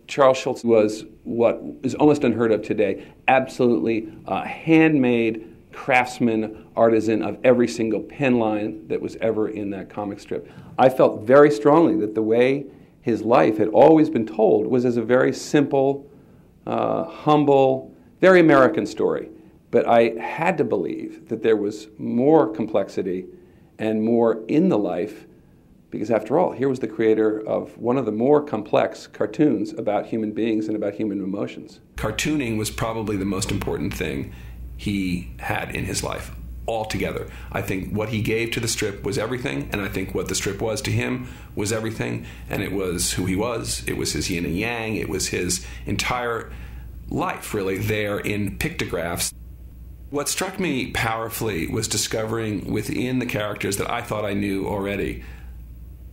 Charles Schulz was what is almost unheard of today, absolutely handmade craftsman, artisan of every single pen line that was ever in that comic strip. I felt very strongly that the way his life had always been told was as a very simple, humble, very American story. But I had to believe that there was more complexity and more in the life, because after all, here was the creator of one of the more complex cartoons about human beings and about human emotions. Cartooning was probably the most important thing he had in his life altogether. I think what he gave to the strip was everything, and I think what the strip was to him was everything, and it was who he was. It was his yin and yang. It was his entire life, really, there in pictographs. What struck me powerfully was discovering within the characters that I thought I knew already,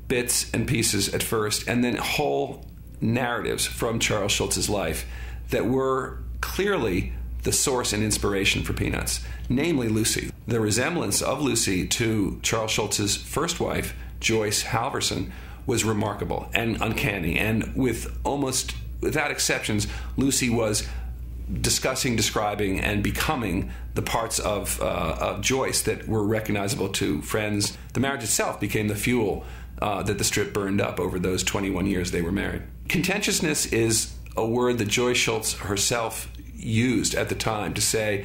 bits and pieces at first, and then whole narratives from Charles Schulz's life that were clearly the source and inspiration for Peanuts, namely Lucy. The resemblance of Lucy to Charles Schulz's first wife, Joyce Halverson, was remarkable and uncanny, and without exceptions, Lucy was describing, and becoming the parts of Joyce that were recognizable to friends. The marriage itself became the fuel that the strip burned up over those 21 years they were married. Contentiousness is a word that Joyce Schulz herself used at the time to say,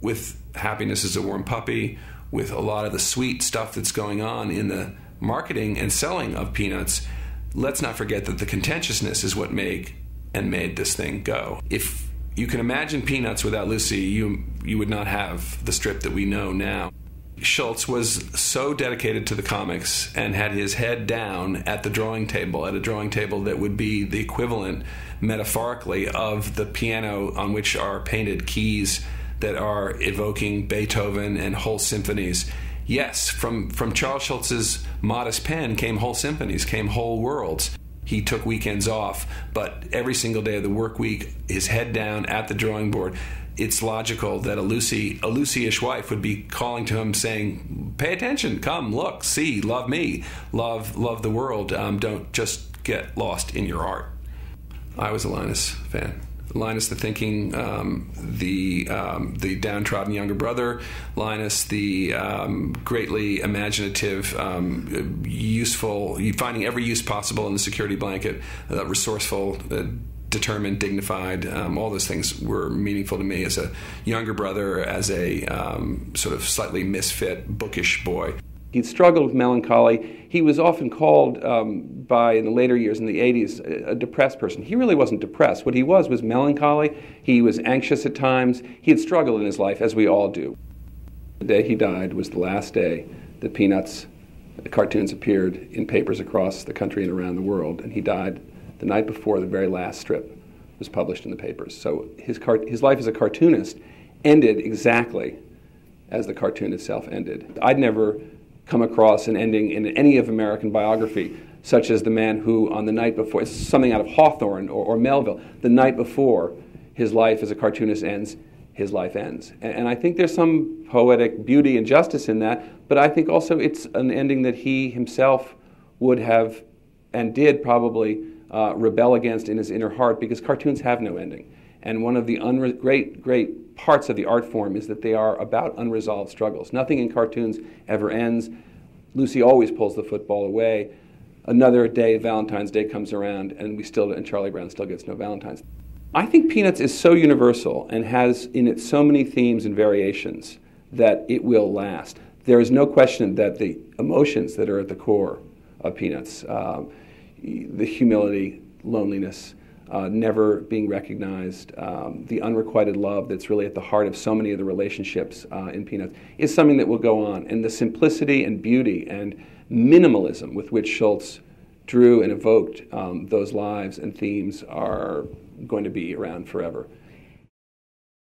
with happiness is a warm puppy, with a lot of the sweet stuff that's going on in the marketing and selling of Peanuts, let's not forget that the contentiousness is what made this thing go. If you can imagine Peanuts without Lucy, you would not have the strip that we know now. Schulz was so dedicated to the comics and had his head down at the drawing table, at a drawing table that would be the equivalent, metaphorically, of the piano on which are painted keys that are evoking Beethoven and whole symphonies. Yes, from Charles Schulz's modest pen came whole symphonies, came whole worlds. He took weekends off, but every single day of the work week, his head down at the drawing board. It's logical that a Lucy-ish wife would be calling to him saying, pay attention, come, look, see, love me, love the world, don't just get lost in your art. I was a Linus fan. Linus the thinking, the downtrodden younger brother, Linus the greatly imaginative, useful, finding every use possible in the security blanket, resourceful, determined, dignified, all those things were meaningful to me as a younger brother, as a sort of slightly misfit, bookish boy. He struggled with melancholy. He was often called in the later years, in the 80s, a depressed person. He really wasn't depressed. What he was melancholy. He was anxious at times. He had struggled in his life, as we all do. The day he died was the last day that Peanuts cartoons appeared in papers across the country and around the world, and he died the night before the very last strip was published in the papers. So his life as a cartoonist ended exactly as the cartoon itself ended. I'd never come across an ending in any of American biography, such as the man who, on the night before, it's something out of Hawthorne or Melville, the night before his life as a cartoonist ends, his life ends. And I think there's some poetic beauty and justice in that, but I think also it's an ending that he himself would have, and did probably, rebel against in his inner heart, because cartoons have no ending. And one of the great parts of the art form is that they are about unresolved struggles. Nothing in cartoons ever ends. Lucy always pulls the football away. Another day, Valentine's Day comes around, and Charlie Brown still gets no Valentine's. I think Peanuts is so universal and has in it so many themes and variations that it will last. There is no question that the emotions that are at the core of Peanuts, the humility, loneliness, never being recognized, the unrequited love that's really at the heart of so many of the relationships in Peanuts, is something that will go on. And the simplicity and beauty and minimalism with which Schulz drew and evoked those lives and themes are going to be around forever.